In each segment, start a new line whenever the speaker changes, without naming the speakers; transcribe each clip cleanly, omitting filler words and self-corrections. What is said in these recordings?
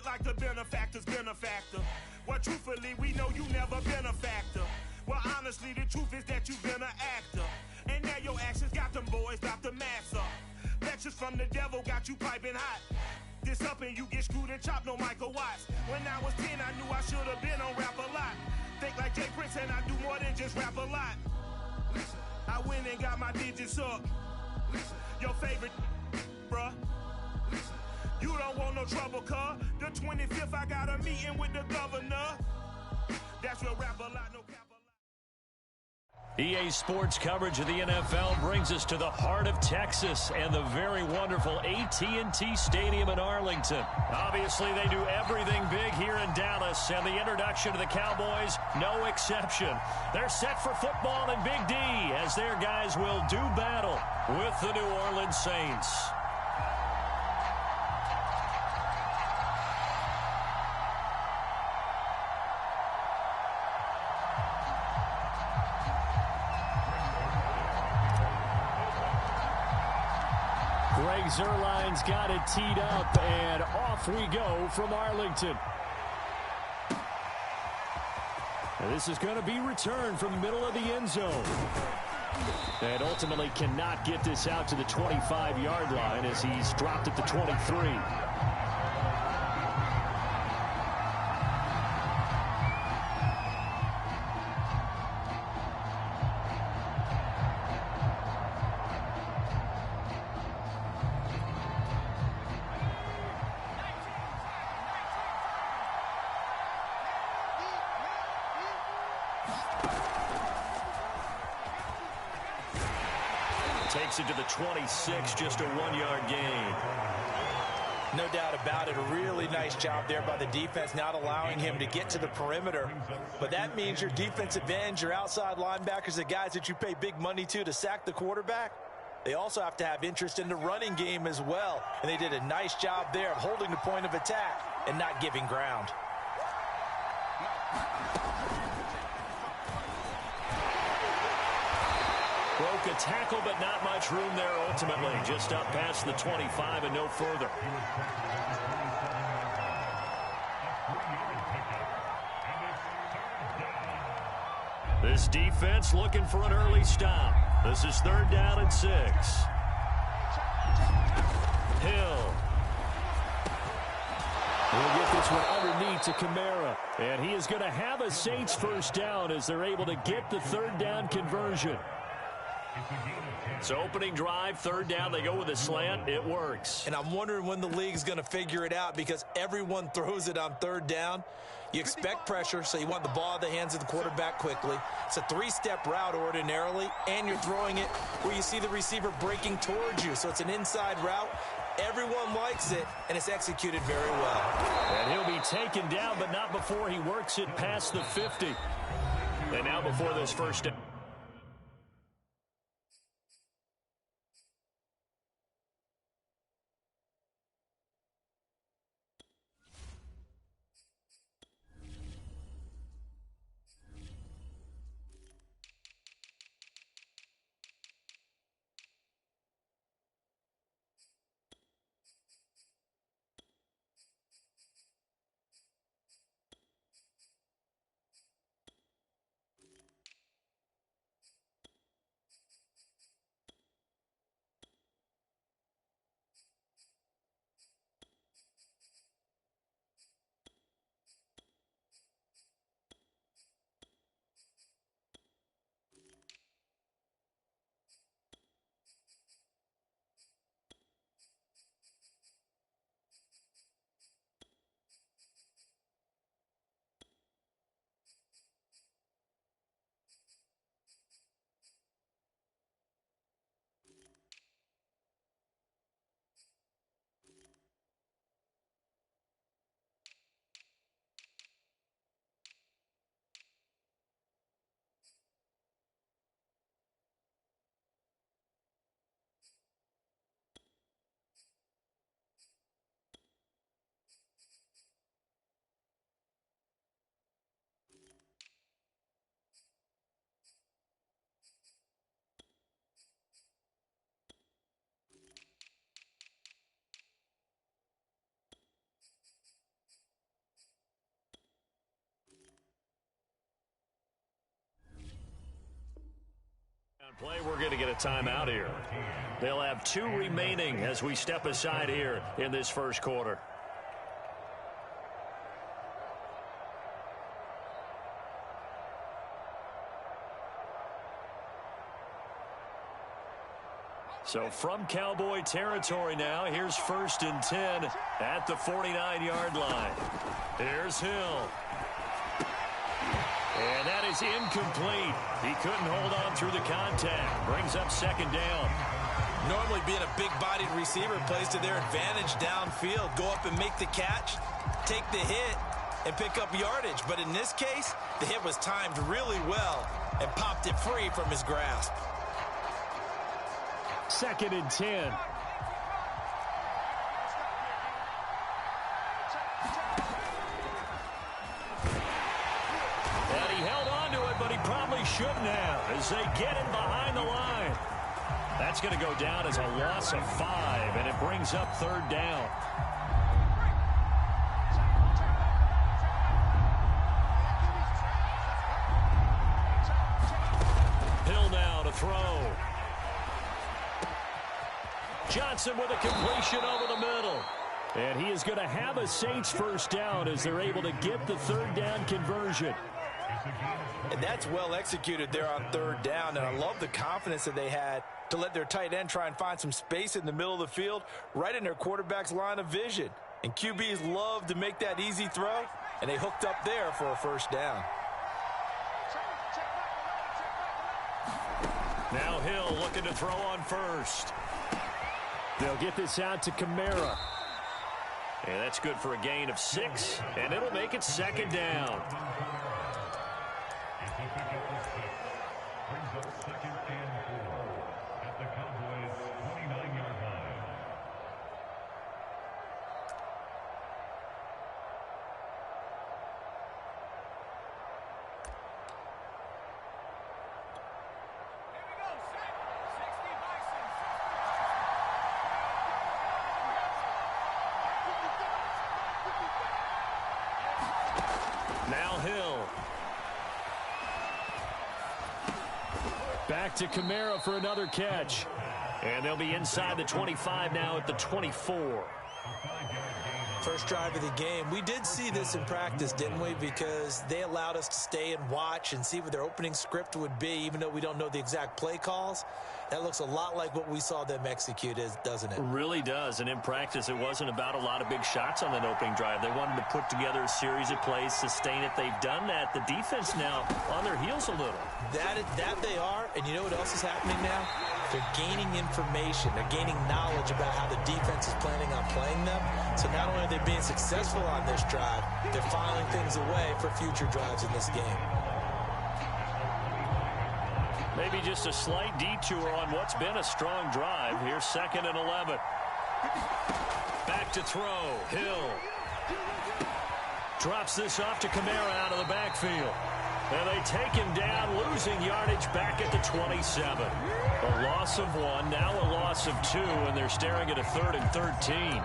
it like the benefactor's benefactor. Well, truthfully, we know you never been a factor. Well, honestly, the truth is that you've been an actor. And now your actions got them boys about to mass up. Lectures from the devil got you piping hot. This up and you get screwed and chopped, no Michael Watts. When I was 10, I knew I should have been on rap a lot. Think like Jay Prince and I do more than just rap a lot. I went and got my digits up. Your favorite, bruh. You don't want no trouble, cuz. The 25th, I got a meeting with the governor. That's where rap a lot, no cap a lot.
EA Sports coverage of the NFL brings us to the heart of Texas and the very wonderful AT&T Stadium in Arlington. Obviously, they do everything big here in Dallas, and the introduction to the Cowboys, no exception. They're set for football in Big D as their guys will do battle with the New Orleans Saints. Greg Zuerlein's got it teed up, and off we go from Arlington. And this is going to be returned from the middle of the end zone. And ultimately cannot get this out to the 25-yard line as he's dropped at the 23. Takes it to the 26, just a 1-yard gain.
No doubt about it. A really nice job there by the defense, not allowing him to get to the perimeter. But that means your defensive ends, your outside linebackers, the guys that you pay big money to sack the quarterback, they also have to have interest in the running game as well. And they did a nice job there of holding the point of attack and not giving ground.
Broke a tackle, but not much room there ultimately. Just up past the 25 and no further. This defense looking for an early stop. This is 3rd down and 6. Hill. We'll get this one underneath to Kamara. And he is going to have a Saints first down as they're able to get the 3rd down conversion. So opening drive, 3rd down, they go with a slant. It works.
And I'm wondering when the league's going to figure it out because everyone throws it on 3rd down. You expect pressure, so you want the ball in the hands of the quarterback quickly. It's a 3-step route ordinarily, and you're throwing it where you see the receiver breaking towards you. So it's an inside route. Everyone likes it, and it's executed very well.
And he'll be taken down, but not before he works it past the 50. And now before this first down. Play, we're going to get a timeout here. They'll have 2 remaining as we step aside here in this first quarter. So from Cowboy territory now, here's 1st and 10 at the 49-yard line. Here's Hill. And that is incomplete. He couldn't hold on through the contact. Brings up 2nd down.
Normally being a big-bodied receiver plays to their advantage downfield. Go up and make the catch, take the hit, and pick up yardage. But in this case, the hit was timed really well and popped it free from his grasp.
2nd and 10. And he held on to it, but he probably shouldn't have as they get him behind the line. That's going to go down as a loss of 5, and it brings up 3rd down. Hill now to throw. Johnson with a completion over the middle. And he is going to have a Saints 1st down as they're able to get the 3rd down conversion.
And that's well executed there on 3rd down. And I love the confidence that they had to let their tight end try and find some space in the middle of the field, right in their quarterback's line of vision. And QBs love to make that easy throw, and they hooked up there for a 1st down.
Now Hill looking to throw on 1st. They'll get this out to Kamara. And that's good for a gain of 6, and it'll make it 2nd down. Now Hill. Back to Kamara for another catch. And they'll be inside the 25 now at the 24.
First drive of the game. We did see this in practice, didn't we? Because they allowed us to stay and watch and see what their opening script would be, even though we don't know the exact play calls. That looks a lot like what we saw them execute, doesn't it?
It really does. And in practice, it wasn't about a lot of big shots on that opening drive. They wanted to put together a series of plays, sustain it. They've done that. The defense now on their heels a little.
That they are. And you know what else is happening now? They're gaining information. They're gaining knowledge about how the defense is planning on playing them. So not only are they being successful on this drive, they're filing things away for future drives in this game.
Maybe just a slight detour on what's been a strong drive. Here's 2nd and 11. Back to throw. Hill. Drops this off to Kamara out of the backfield. And they take him down, losing yardage back at the 27. A loss of 1, now a loss of 2, and they're staring at a 3rd and 13.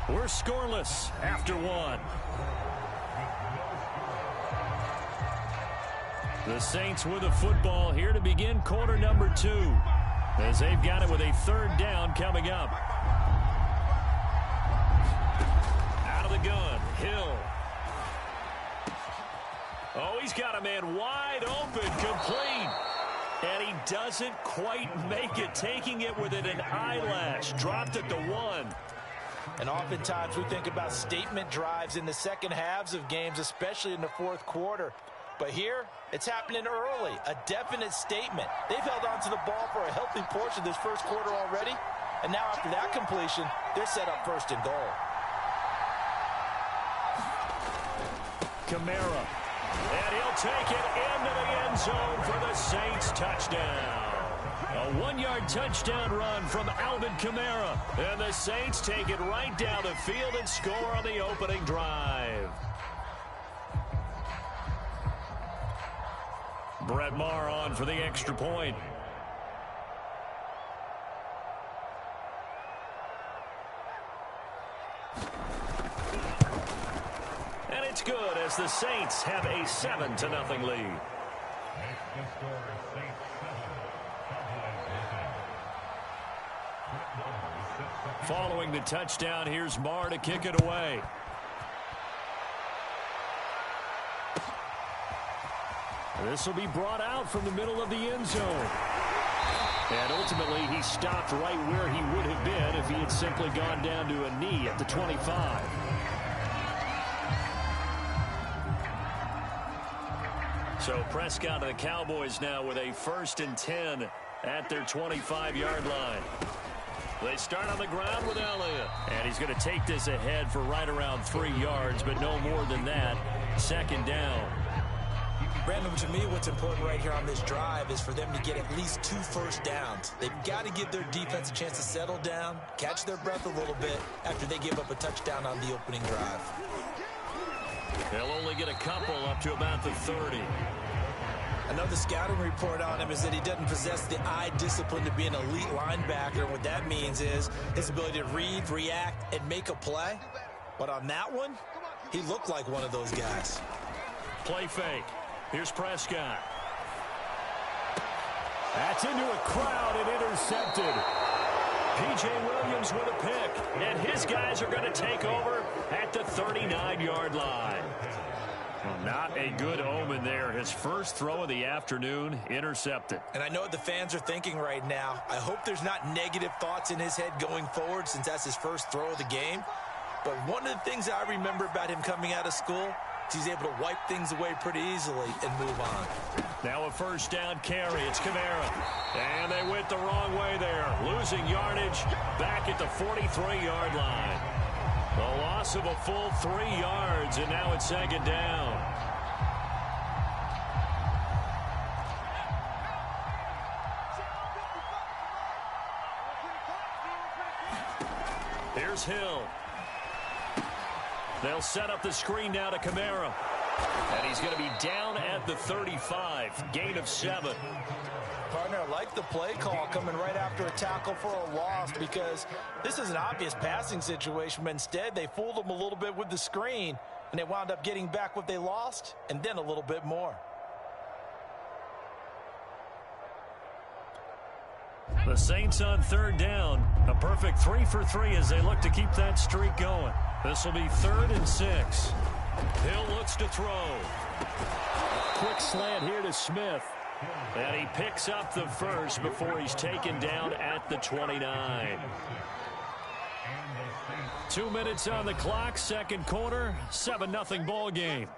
We're scoreless after 1. The Saints with the football here to begin quarter number 2, as they've got it with a 3rd down coming up. Out of the gun, Hill. Oh, he's got a man wide open, complete. And he doesn't quite make it, taking it within an eyelash. Dropped at the 1.
And oftentimes we think about statement drives in the second halves of games, especially in the 4th quarter. But here, it's happening early, a definite statement. They've held on to the ball for a healthy portion of this first quarter already. And now after that completion, they're set up 1st and goal.
Kamara. And he'll take it into the end zone for the Saints touchdown. A 1-yard touchdown run from Alvin Kamara. And the Saints take it right down the field and score on the opening drive. Brett Maher on for the extra point. And it's good as the Saints have a 7-0 lead. Following the touchdown, here's Maher to kick it away. This will be brought out from the middle of the end zone. And ultimately, he stopped right where he would have been if he had simply gone down to a knee at the 25. So Prescott and the Cowboys now with a 1st and 10 at their 25-yard line. They start on the ground with Elliott. And he's going to take this ahead for right around 3 yards, but no more than that. 2nd down.
Brandon, to me, what's important right here on this drive is for them to get at least 2 first downs. They've got to give their defense a chance to settle down, catch their breath a little bit after they give up a touchdown on the opening drive.
They'll only get a couple up to about the 30.
I know the scouting report on him is that he doesn't possess the eye discipline to be an elite linebacker. What that means is his ability to read, react, and make a play. But on that one, he looked like one of those guys.
Play fake. Here's Prescott. That's into a crowd and intercepted. P.J. Williams with a pick. And his guys are going to take over at the 39-yard line. Well, not a good omen there. His first throw of the afternoon intercepted.
And I know what the fans are thinking right now. I hope there's not negative thoughts in his head going forward since that's his first throw of the game. But one of the things I remember about him coming out of school, he's able to wipe things away pretty easily and move on.
Now a 1st down carry. It's Kamara. And they went the wrong way there. Losing yardage back at the 43-yard line. The loss of a full 3 yards, and now it's 2nd down. Here's Hill. They'll set up the screen now to Kamara. And he's going to be down at the 35. Gain of 7.
Partner, I like the play call coming right after a tackle for a loss because this is an obvious passing situation, but instead they fooled him a little bit with the screen, and they wound up getting back what they lost and then a little bit more.
The Saints on 3rd down. A perfect 3 for 3 as they look to keep that streak going. This will be 3rd and 6. Hill looks to throw. Quick slant here to Smith. And he picks up the first before he's taken down at the 29. 2 minutes on the clock, 2nd quarter, 7-0 ball game.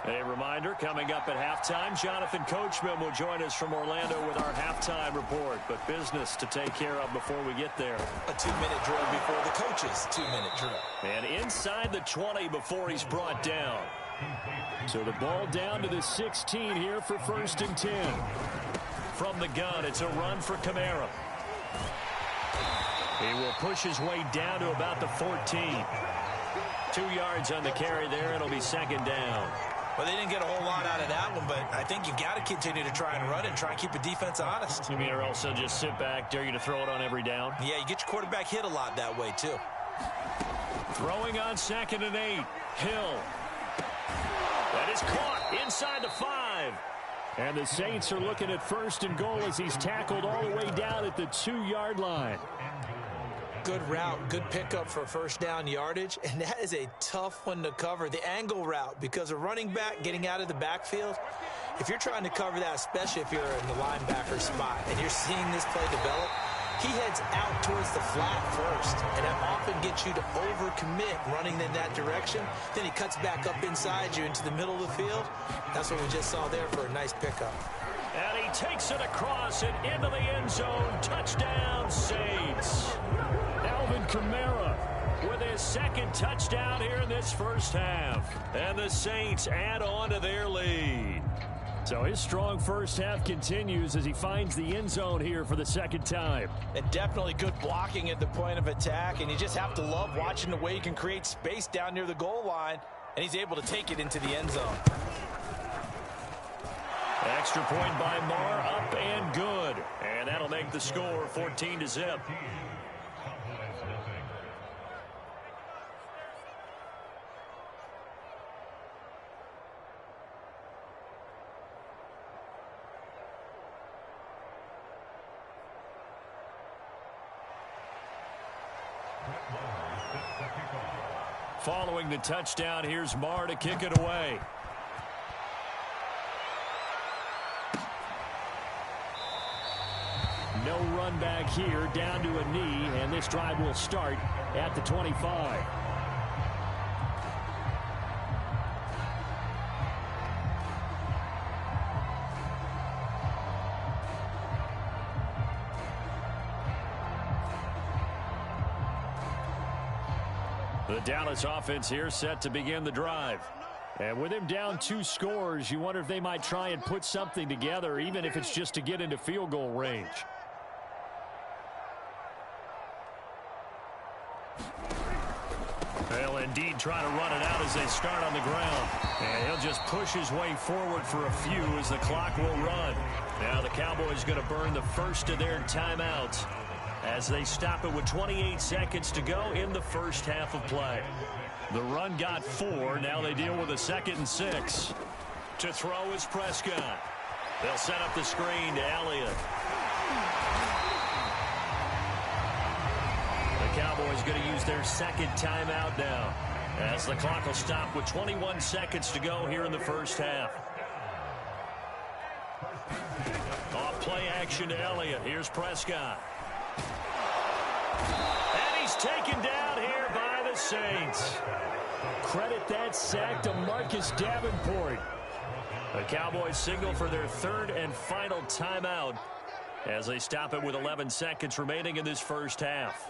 A reminder, coming up at halftime, Jonathan Coachman will join us from Orlando with our halftime report. But business to take care of before we get there.
A 2-minute drill before the coach's 2-minute drill.
And inside the 20 before he's brought down. So the ball down to the 16 here for 1st and 10. From the gun, it's a run for Kamara. He will push his way down to about the 14. 2 yards on the carry there. It'll be 2nd down.
Well, they didn't get a whole lot out of that one, but I think you've got to continue to try and run it and try and keep the defense honest.
You mean, or else they'll just sit back, dare you to throw it on every down?
Yeah, you get your quarterback hit a lot that way, too.
Throwing on 2nd and 8. Hill. That is caught inside the 5. And the Saints are looking at 1st and goal as he's tackled all the way down at the 2-yard line.
Good route, good pickup for 1st down yardage, and that is a tough one to cover. The angle route, because a running back getting out of the backfield, if you're trying to cover that, especially if you're in the linebacker spot and you're seeing this play develop, he heads out towards the flat first, and that often gets you to overcommit running in that direction. Then he cuts back up inside you into the middle of the field. That's what we just saw there for a nice pickup.
And he takes it across and into the end zone. Touchdown, Saints. Alvin Kamara with his 2nd touchdown here in this first half. And the Saints add on to their lead. So his strong first half continues as he finds the end zone here for the 2nd time.
And definitely good blocking at the point of attack. And you just have to love watching the way you can create space down near the goal line and he's able to take it into the end zone.
Extra point by Marr, up and good. And that'll make the score 14-0. Following the touchdown, here's Marr to kick it away. No run back here, down to a knee, and this drive will start at the 25. The Dallas offense here set to begin the drive. And with him down 2 scores, you wonder if they might try and put something together, even if it's just to get into field goal range. They'll indeed try to run it out as they start on the ground. And he'll just push his way forward for a few as the clock will run. Now the Cowboys going to burn the first of their timeouts as they stop it with 28 seconds to go in the first half of play. The run got 4. Now they deal with a 2nd and 6. To throw is Prescott. They'll set up the screen to Elliott. The Cowboys going to use their 2nd timeout now as the clock will stop with 21 seconds to go here in the first half. Off play action to Elliott. Here's Prescott. And he's taken down here by the Saints. Credit that sack to Marcus Davenport. The Cowboys signal for their 3rd and final timeout as they stop it with 11 seconds remaining in this first half.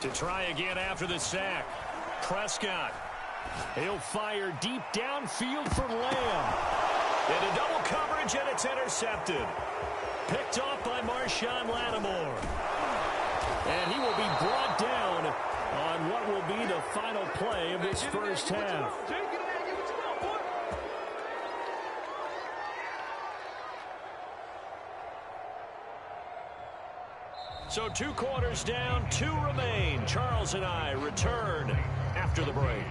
To try again after the sack, Prescott. He'll fire deep downfield for Lamb. Into double coverage, and it's intercepted. Picked off by Marshawn Lattimore. And he will be brought down on what will be the final play of this first half. So 2 quarters down, 2 remain. Charles and I return after the break.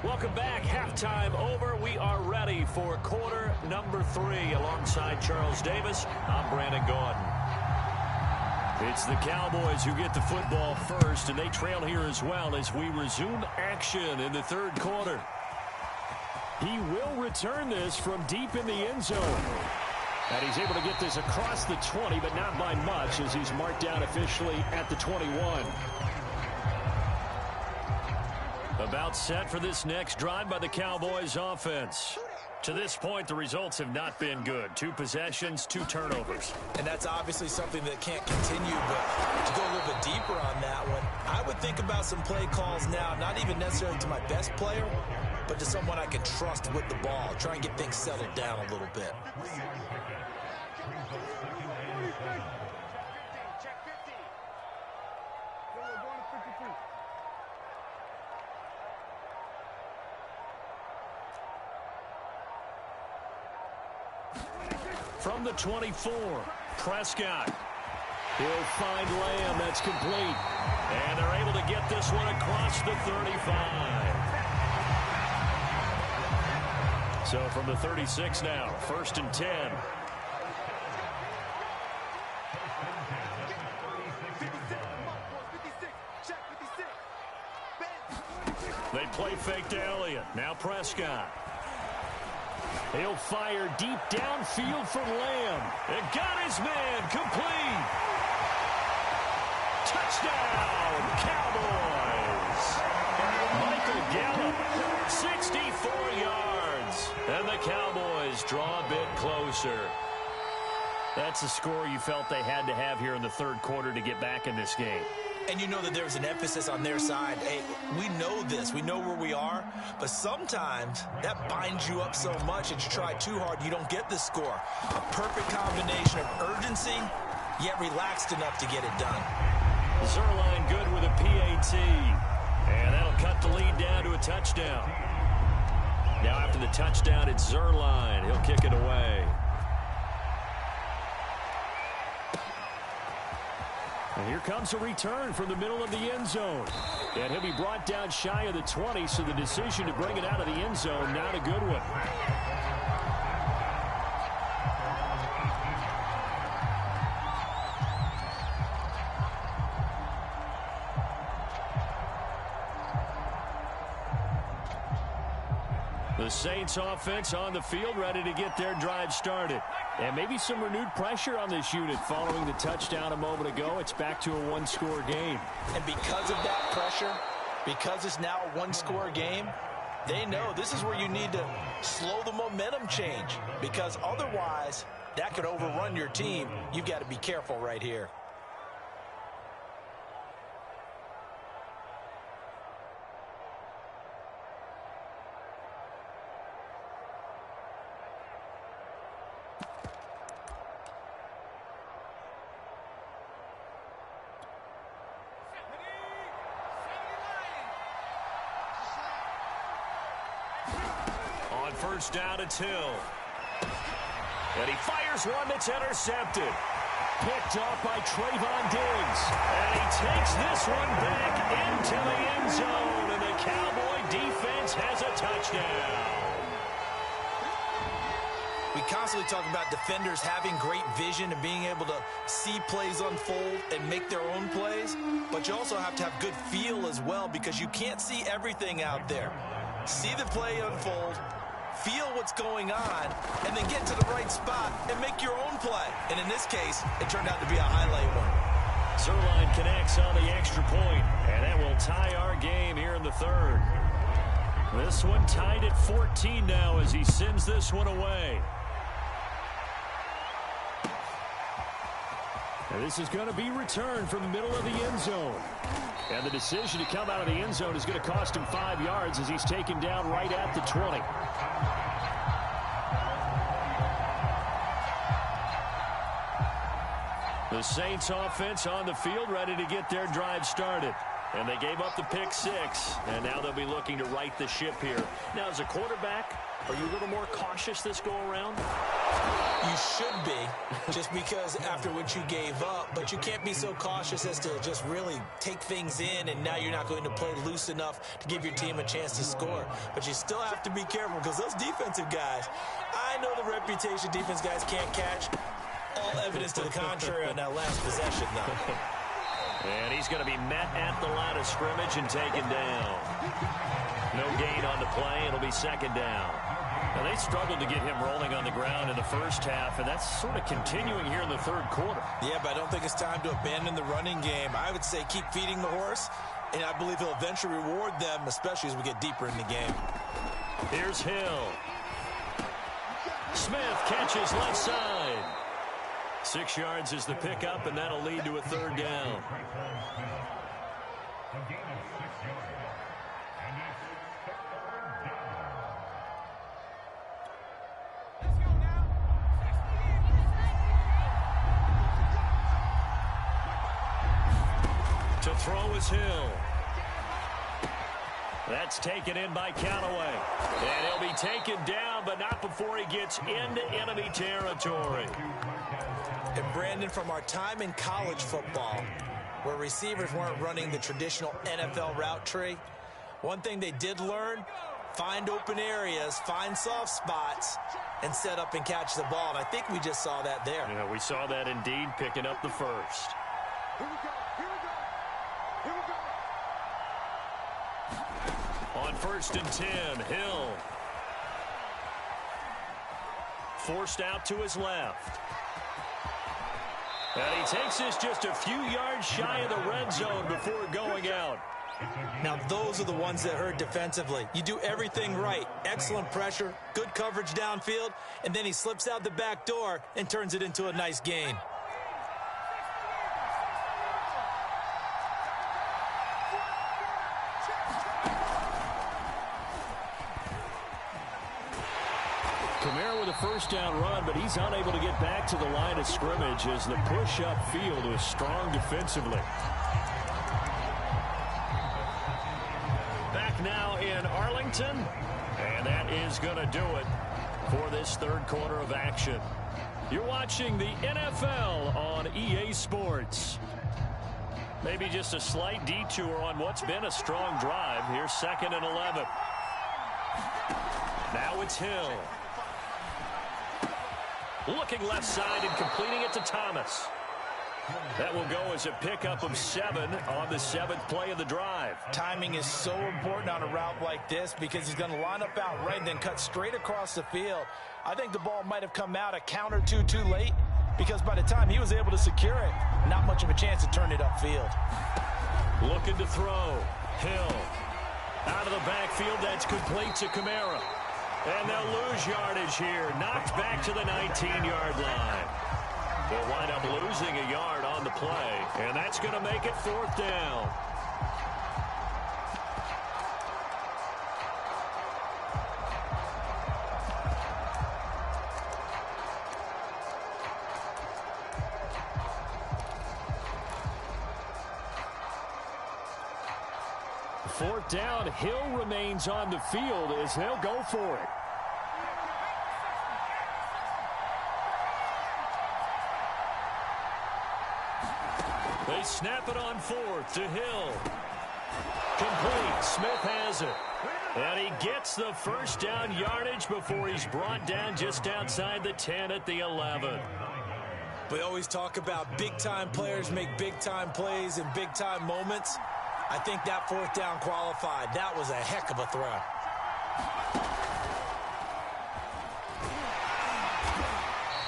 Welcome back. Halftime over. We are ready for quarter number 3. Alongside Charles Davis, I'm Brandon Gordon. It's the Cowboys who get the football first, and they trail here as well as we resume action in the 3rd quarter. He will return this from deep in the end zone. And he's able to get this across the 20, but not by much as he's marked down officially at the 21. About set for this next drive by the Cowboys offense. To this point, the results have not been good. 2 possessions, 2 turnovers.
And that's obviously something that can't continue, but to go a little bit deeper on that one, I would think about some play calls now, not even necessarily to my best player, but to someone I can trust with the ball. Try and get things settled down a little bit.
From the 24, Prescott. He'll find Lamb. That's complete. And they're able to get this one across the 35. So from the 36 now, 1st and 10. They play fake to Elliott. Now Prescott. He'll fire deep downfield for Lamb. It got his man complete. Touchdown, Cowboys. Michael Gallup, 64 yards. And the Cowboys draw a bit closer. That's a score you felt they had to have here in the 3rd quarter to get back in this game.
And you know that there's an emphasis on their side. Hey, we know this. We know where we are. But sometimes that binds you up so much that you try too hard, you don't get the score. A perfect combination of urgency, yet relaxed enough to get it done.
Zerline good with a PAT. And that'll cut the lead down to a touchdown. Now after the touchdown, it's Zerline. He'll kick it away. And here comes a return from the middle of the end zone. And he'll be brought down shy of the 20, so the decision to bring it out of the end zone, not a good one. The Saints offense on the field, ready to get their drive started. And maybe some renewed pressure on this unit following the touchdown a moment ago. It's back to a one-score game.
And because of that pressure, because it's now a one-score game, they know this is where you need to slow the momentum change, because otherwise that could overrun your team. You've got to be careful right here.
First down, it's Hill. And he fires one that's intercepted. Picked off by Trayvon Diggs. And he takes this one back into the end zone. And the Cowboy defense has a touchdown.
We constantly talk about defenders having great vision and being able to see plays unfold and make their own plays. But you also have to have good feel as well, because you can't see everything out there. See the play unfold, feel what's going on, and then get to the right spot and make your own play. And in this case, it turned out to be a highlight one.
Zerline connects on the extra point, and that will tie our game here in the third. This one tied at 14 now as he sends this one away. And this is going to be returned from the middle of the end zone. And the decision to come out of the end zone is going to cost him 5 yards as he's taken down right at the 20. The Saints offense on the field, ready to get their drive started. And they gave up the pick 6, and now they'll be looking to right the ship here. Now, as a quarterback, are you a little more cautious this go-around?
You should be, just because after what you gave up, but you can't be so cautious as to just really take things in, and now you're not going to play loose enough to give your team a chance to score. But you still have to be careful, because those defensive guys, I know the reputation defense guys can't catch. All evidence to the contrary on that last possession, though.
And he's going to be met at the line of scrimmage and taken down. No gain on the play. It'll be second down. Now, they struggled to get him rolling on the ground in the first half, and that's sort of continuing here in the third quarter.
Yeah, but I don't think it's time to abandon the running game. I would say keep feeding the horse, and I believe he'll eventually reward them, especially as we get deeper in the game.
Here's Hill. Smith catches left side. 6 yards is the pickup, and that'll lead to a third down. To throw is Hill. That's taken in by Callaway. And he'll be taken down, but not before he gets into enemy territory.
And Brandon, from our time in college football, where receivers weren't running the traditional NFL route tree, one thing they did learn, find open areas, find soft spots, and set up and catch the ball. And I think we just saw that there.
Yeah, we saw that indeed, picking up the first.
Here we go. Here we go.
On 1st and 10, Hill. Forced out to his left. And he takes this just a few yards shy of the red zone before going out.
Now, those are the ones that hurt defensively. You do everything right. Excellent pressure, good coverage downfield, and then he slips out the back door and turns it into a nice gain.
First down run, but he's unable to get back to the line of scrimmage as the push upfield was strong defensively. Arlington. And that is going to do it for this third quarter of action. You're watching the NFL on EA Sports. Maybe just a slight detour on what's been a strong drive. Here's 2nd and 11. Now it's Hill. Looking left side and completing it to Thomas. That will go as a pickup of 7 on the 7th play of the drive.
Timing is so important on a route like this because he's going to line up out right and then cut straight across the field. I think the ball might have come out a count or two too late because by the time he was able to secure it, not much of a chance to turn it upfield.
Looking to throw. Hill. Out of the backfield, that's complete to Kamara. And they'll lose yardage here. Knocked back to the 19-yard line. They'll wind up losing a yard on the play, and that's going to make it 4th down. Fourth down, Hill remains on the field as they'll go for it. They snap it on 4th to Hill. Complete. Smith has it. And he gets the first down yardage before he's brought down just outside the 10 at the 11.
We always talk about big-time players make big-time plays in big-time moments. I think that 4th down qualified. That was a heck of a throw.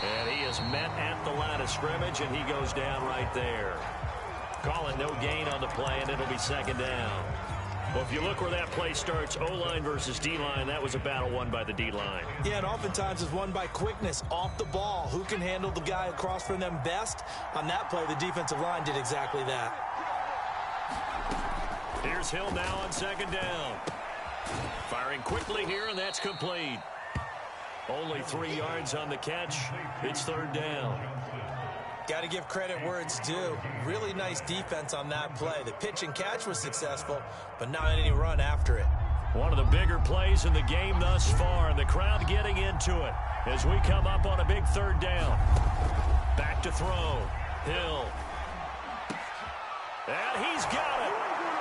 And he is met at the line of scrimmage, and he goes down right there. Calling no gain on the play, and it'll be 2nd down. Well, if you look where that play starts, O-line versus D-line, that was a battle won by the D-line.
Yeah, and oftentimes it's won by quickness off the ball. Who can handle the guy across from them best? On that play, the defensive line did exactly that.
Here's Hill now on 2nd down. Firing quickly here, and that's complete. Only 3 yards on the catch. It's 3rd down.
Got to give credit where it's due. Really nice defense on that play. The pitch and catch was successful, but not any run after it.
One of the bigger plays in the game thus far, and the crowd getting into it as we come up on a big 3rd down. Back to throw. Hill. And he's got it.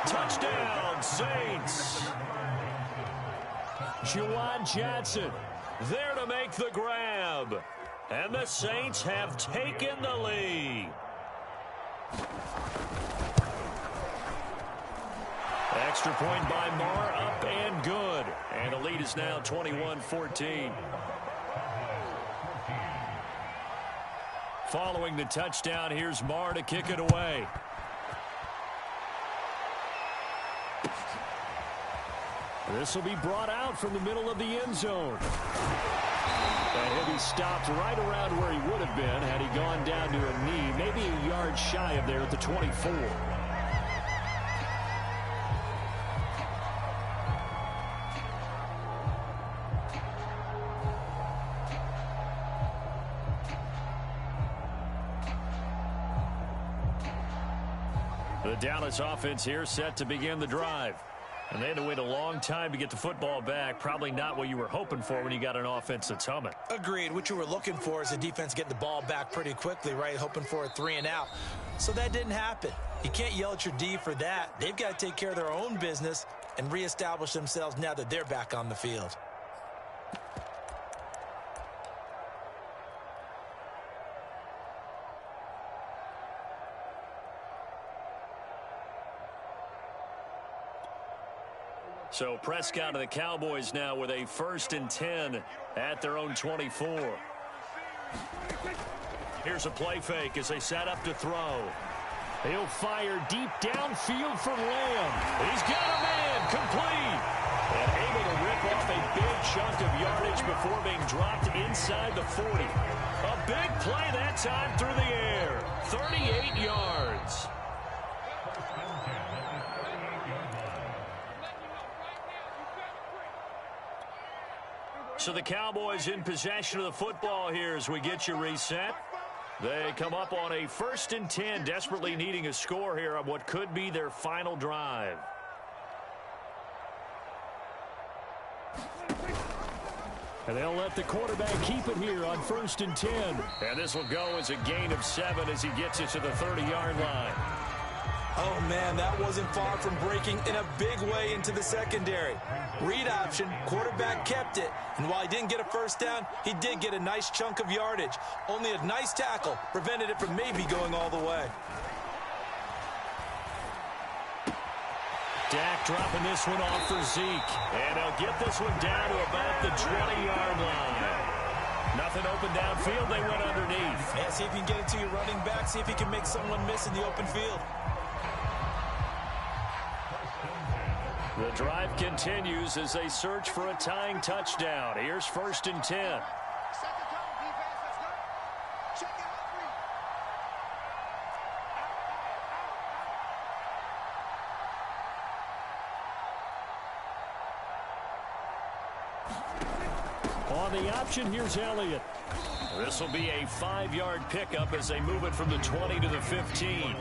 Touchdown, Saints. Juwan Johnson there to make the grab. And the Saints have taken the lead. Extra point by Marr, up and good. And the lead is now 21-14. Following the touchdown, here's Marr to kick it away. This will be brought out from the middle of the end zone. And he'll be stopped right around where he would have been had he gone down to a knee, maybe a yard shy of there at the 24. The Dallas offense here set to begin the drive. And they had to wait a long time to get the football back. Probably not what you were hoping for when you got an offense that's humming.
Agreed. What you were looking for is the defense getting the ball back pretty quickly, right? Hoping for a 3 and out. So that didn't happen. You can't yell at your D for that. They've got to take care of their own business and reestablish themselves now that they're back on the field.
So Prescott and the Cowboys now with a 1st and 10 at their own 24. Here's a play fake as they set up to throw. He'll fire deep downfield for Lamb. He's got a man, complete. And able to rip off a big chunk of yardage before being dropped inside the 40. A big play that time through the air. 38 yards. So the Cowboys in possession of the football here as we get you reset. They come up on a 1st and 10, desperately needing a score here on what could be their final drive. And they'll let the quarterback keep it here on 1st and 10. And this will go as a gain of 7 as he gets it to the 30-yard line.
Oh, man, that wasn't far from breaking in a big way into the secondary. Read option, quarterback kept it, and while he didn't get a first down, he did get a nice chunk of yardage. Only a nice tackle prevented it from maybe going all the way.
Dak dropping this one off for Zeke, and he'll get this one down to about the 20-yard line. Nothing open downfield, they went underneath.
Yeah, see if you can get it to your running back, see if you can make someone miss in the open field.
The drive continues as they search for a tying touchdown. Here's 1st and 10. On the option, here's Elliott. This will be a 5-yard pickup as they move it from the 20 to the 15.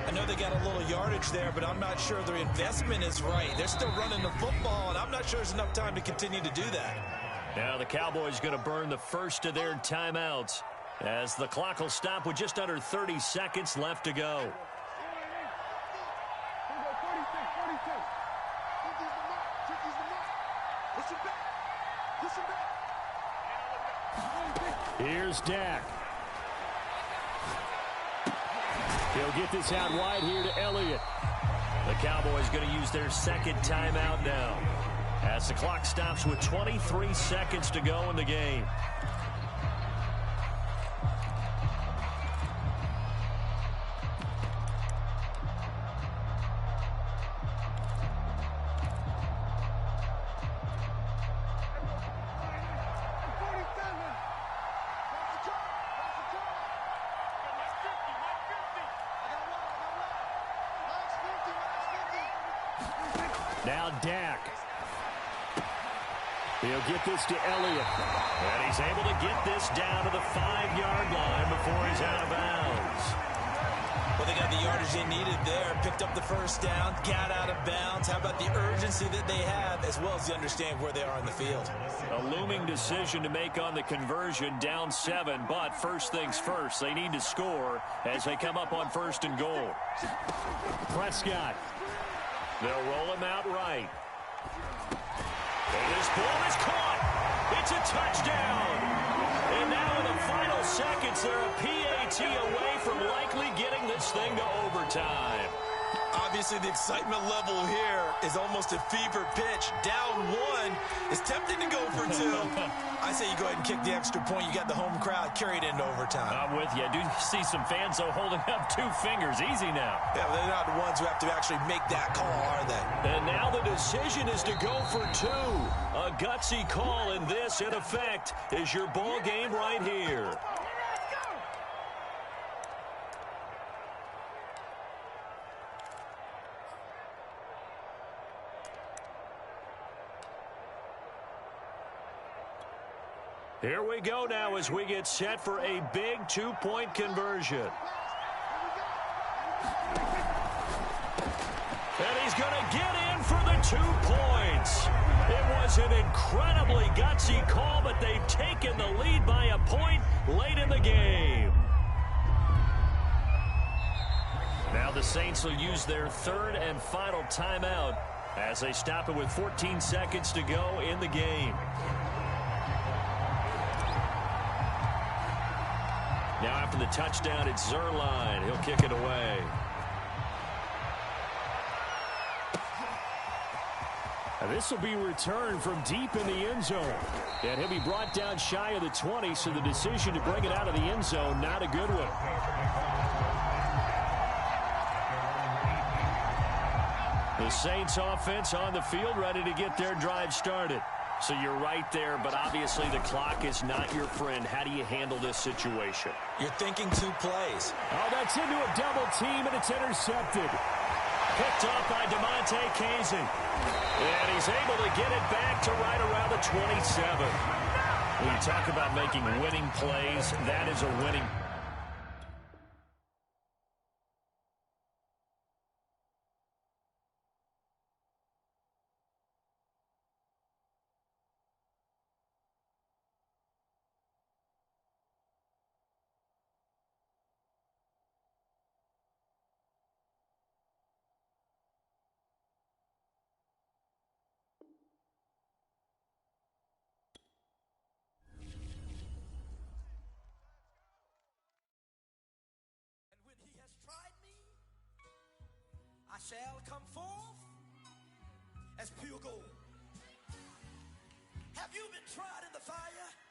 I know they got a little yardage there, but I'm not sure their investment is right. They're still running the football, and I'm not sure there's enough time to continue to do that.
Now the Cowboys going to burn the first of their timeouts as the clock will stop with just under 30 seconds left to go. Here's Dak. He'll get this out wide here to Elliott. The Cowboys going to use their second timeout now as the clock stops with 23 seconds to go in the game. Now Dak. He'll get this to Elliott. And he's able to get this down to the 5-yard line before he's out of bounds.
Well, they got the yardage they needed there. Picked up the first down, got out of bounds. How about the urgency that they have, as well as the understanding where they are in the field?
A looming decision to make on the conversion, down 7. But first things first, they need to score as they come up on 1st and goal. Prescott. They'll roll him out right. And this ball is caught. It's a touchdown. And now in the final seconds, they're a PAT away from likely getting this thing to overtime.
Obviously, the excitement level here is almost a fever pitch. Down 1 is tempting to go for 2. I say you go ahead and kick the extra point. You got the home crowd. Carry it into overtime.
I'm with you. I do see some fans, though, holding up 2 fingers. Easy now.
Yeah, but they're not the ones who have to actually make that call, are they?
And now the decision is to go for 2. A gutsy call, and this, in effect, is your ball game right here. Here we go now as we get set for a big 2-point conversion. And he's going to get in for the 2 points. It was an incredibly gutsy call, but they've taken the lead by a point late in the game. Now the Saints will use their 3rd and final timeout as they stop it with 14 seconds to go in the game. Now after the touchdown, it's Zerline. He'll kick it away. Now this will be returned from deep in the end zone. And he'll be brought down shy of the 20, so the decision to bring it out of the end zone, not a good one. The Saints offense on the field, ready to get their drive started. So you're right there, but obviously the clock is not your friend. How do you handle this situation?
You're thinking 2 plays.
Oh, that's into a double team, and it's intercepted. Picked up by DeMonte Casey. And he's able to get it back to right around the 27. When you talk about making winning plays, that is a winning
shall come forth as pure gold. Have you been tried in the fire?